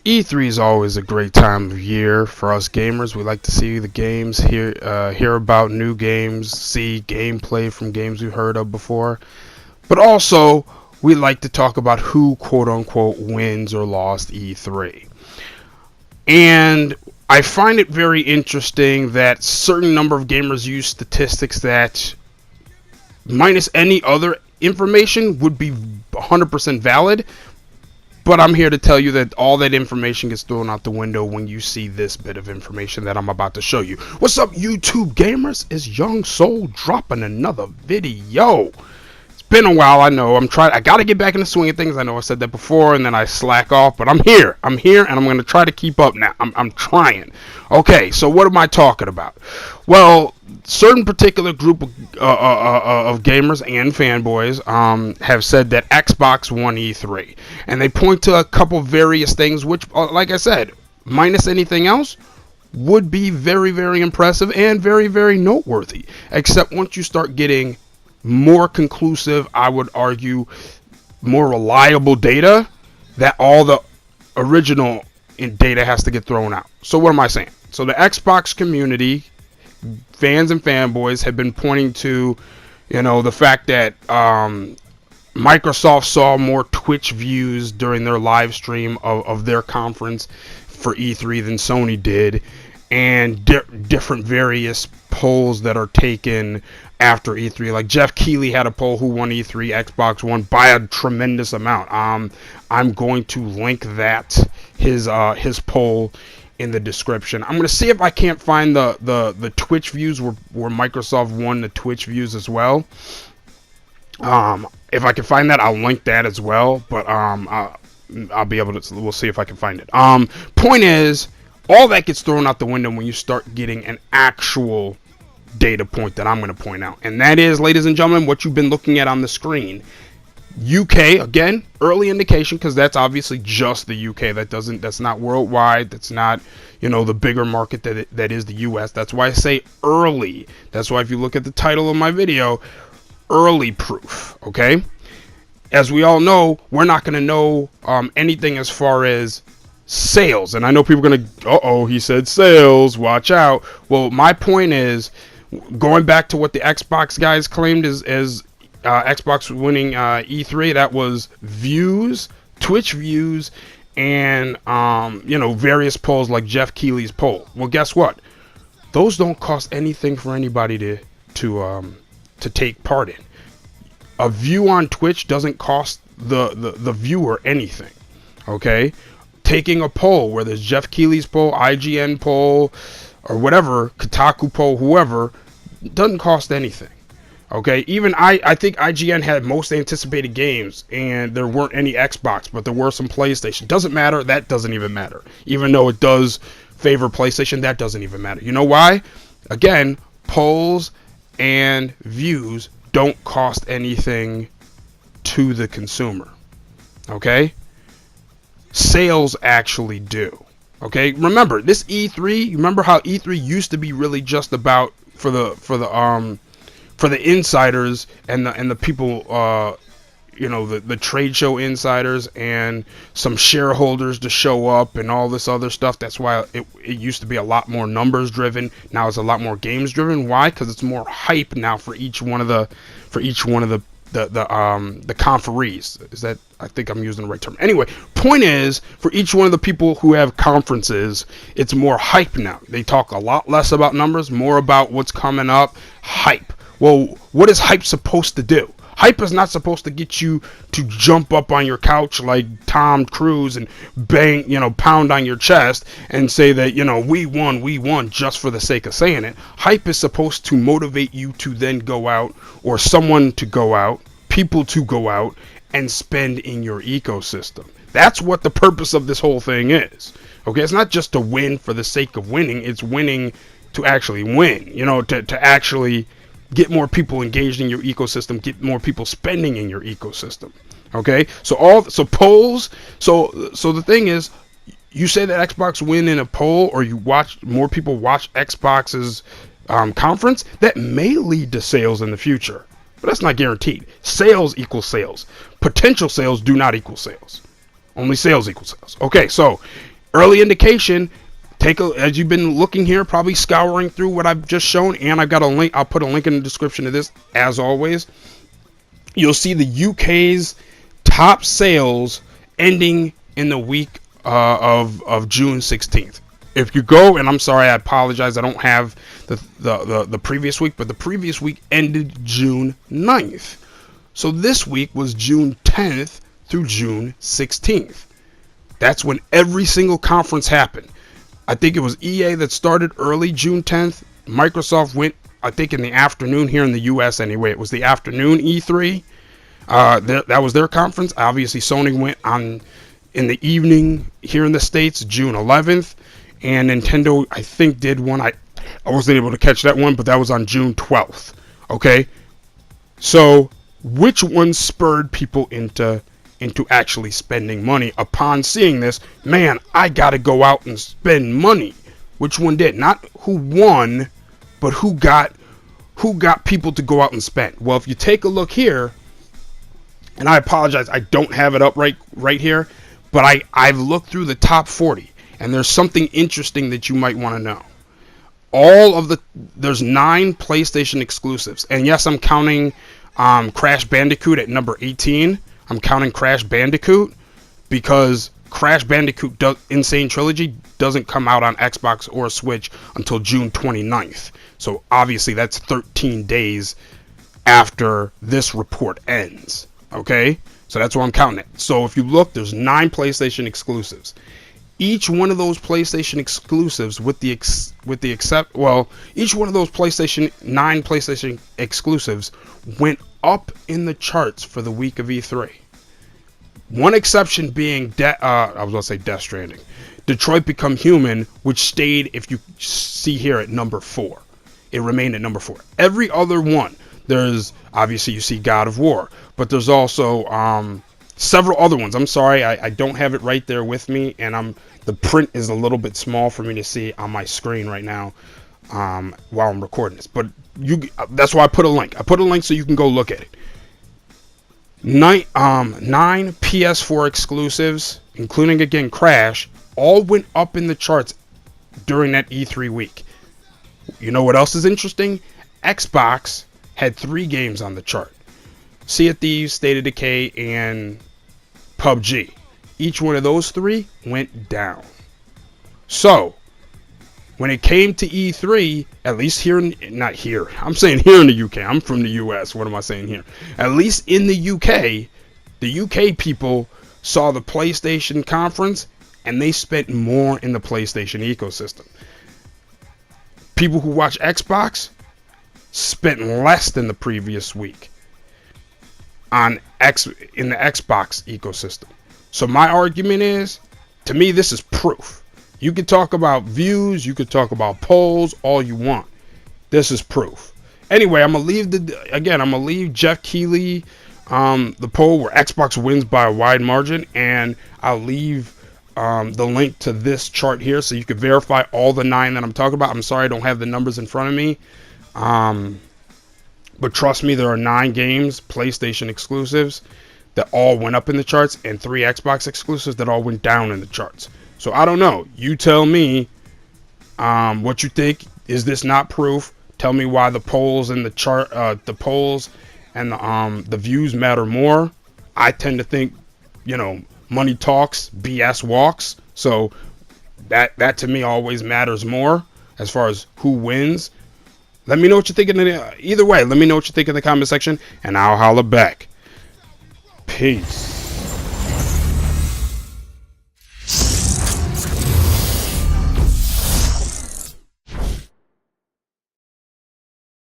E3 is always a great time of year for us gamers. We like to see the games, hear about new games, see gameplay from games we've heard of before. But also, we like to talk about who, quote unquote, wins or lost E3. And I find it very interesting that certain number of gamers use statistics that, minus any other information, would be 100% valid. But I'm here to tell you that all that information gets thrown out the window when you see this bit of information that I'm about to show you. What's up, YouTube gamers? It's Young Soul dropping another video. It's been a while, I know. I gotta get back in the swing of things. I know I said that before, and then I slack off. But I'm here, and I'm gonna try to keep up now. I'm trying. Okay, so what am I talking about? Well, certain particular group of gamers and fanboys have said that Xbox won E3, and they point to a couple various things, which, like I said, minus anything else, would be very, very impressive and very, very noteworthy. Except once you start getting more conclusive, I would argue, more reliable data, that all the original data has to get thrown out. So what am I saying? So the Xbox community, fans and fanboys, have been pointing to, the fact that Microsoft saw more Twitch views during their live stream of their conference for E3 than Sony did, and different various polls that are taken after E3. Like Jeff Keighley had a poll who won E3, Xbox won by a tremendous amount. I'm going to link his poll in the description. I'm going to see if I can't find the Twitch views where Microsoft won the Twitch views as well. If I can find that, I'll link that as well. But I'll be able to. We'll see if I can find it. Point is, all that gets thrown out the window when you start getting an actual data point that I'm going to point out, and that is, ladies and gentlemen, what you've been looking at on the screen. UK, again, early indication, because that's obviously just the UK. That's not worldwide. That's not, the bigger market that is the US. That's why I say early. That's why if you look at the title of my video, early proof. Okay. As we all know, we're not going to know anything as far as sales. And I know people are going to, he said sales, watch out. Well, my point is, going back to what the Xbox guys claimed as Xbox winning E3, that was views, Twitch views, and various polls like Jeff Keighley's poll. Well, guess what? Those don't cost anything for anybody to take part in. A view on Twitch doesn't cost the viewer anything. Okay, taking a poll, whether it's Jeff Keighley's poll, IGN poll, or whatever, Kotaku poll, whoever, doesn't cost anything. Okay, even I think IGN had most anticipated games, and there weren't any Xbox, but there were some PlayStation. Doesn't matter. That doesn't even matter. Even though it does favor PlayStation, that doesn't even matter. You know why? Again, polls and views don't cost anything to the consumer. Okay? Sales actually do. Okay? Remember, this E3, you remember how E3 used to be really just about for the insiders and the people, the trade show insiders and some shareholders to show up and all this other stuff. That's why it used to be a lot more numbers driven. Now it's a lot more games driven. Why? Because it's more hype now for each one of the conferees. Is that, I think I'm using the right term. Anyway, point is, for each one of the people who have conferences, it's more hype now. They talk a lot less about numbers, more about what's coming up. Hype. Well, what is hype supposed to do? Hype is not supposed to get you to jump up on your couch like Tom Cruise and bang, pound on your chest and say that, we won just for the sake of saying it. Hype is supposed to motivate you to then go out, or someone to go out, people to go out and spend in your ecosystem. That's what the purpose of this whole thing is. Okay, it's not just to win for the sake of winning. It's winning to actually win, to actually get more people engaged in your ecosystem, get more people spending in your ecosystem. Okay, so polls. So the thing is, you say that Xbox win in a poll, or you watch more people watch Xbox's conference, that may lead to sales in the future, but that's not guaranteed. Sales equals sales. Potential sales do not equal sales. Only sales equals sales. Okay, so Early indication. As you've been looking here, probably scouring through what I've just shown, and I've got a link. I'll put a link in the description of this, as always. You'll see the UK's top sales ending in the week of June 16th. If you go, and I'm sorry, I apologize, I don't have the previous week, but the previous week ended June 9th. So this week was June 10th through June 16th. That's when every single conference happened. I think it was EA that started early June 10th. Microsoft went, I think, in the afternoon here in the US anyway. It was the afternoon E3. That was their conference. Obviously, Sony went on in the evening here in the States, June 11th. And Nintendo, I think, did one. I wasn't able to catch that one, but that was on June 12th. Okay? So, which one spurred people into actually spending money upon seeing this? Man, I gotta go out and spend money. Which one did? Not who won, but who got people to go out and spend. Well, if you take a look here, and I apologize, I don't have it up right here, but I've looked through the top 40, and there's something interesting that you might want to know. There's 9 PlayStation exclusives, and yes, I'm counting Crash Bandicoot at number 18. I'm counting Crash Bandicoot because Crash Bandicoot Insane Trilogy doesn't come out on Xbox or Switch until June 29th. So obviously that's 13 days after this report ends. Okay? So that's why I'm counting it. So if you look, there's 9 PlayStation exclusives. Each one of those PlayStation exclusives each one of those 9 PlayStation exclusives went up in the charts for the week of E3. One exception being, I was going to say Death Stranding. Detroit Become Human, which stayed, if you see here, at number 4. It remained at number 4. Every other one, there's, obviously you see God of War, but there's also several other ones. I'm sorry, I don't have it right there with me, and the print is a little bit small for me to see on my screen right now while I'm recording this. But that's why I put a link. I put a link so you can go look at it. 9 PS4 exclusives, including again Crash, all went up in the charts during that E3 week. You know what else is interesting? Xbox had 3 games on the chart: Sea of Thieves, State of Decay, and PUBG. Each one of those 3 went down. So, when it came to E3, at least not here, I'm saying here in the UK, I'm from the US, what am I saying here? At least in the UK people saw the PlayStation conference, and they spent more in the PlayStation ecosystem. People who watch Xbox spent less than the previous week in the Xbox ecosystem. So my argument is, to me, this is proof. You could talk about views, you could talk about polls, all you want. This is proof. Anyway, I'm gonna leave Jeff Keighley the poll where Xbox wins by a wide margin, and I'll leave the link to this chart here so you can verify all the 9 that I'm talking about. I'm sorry I don't have the numbers in front of me. But trust me, there are 9 games, PlayStation exclusives, that all went up in the charts, and 3 Xbox exclusives that all went down in the charts. So I don't know. You tell me what you think. Is this not proof? Tell me why the polls and the polls and the views matter more. I tend to think, money talks, BS walks. So that to me always matters more as far as who wins. Let me know what you think. Either way, let me know what you think in the comment section, and I'll holla back. Peace.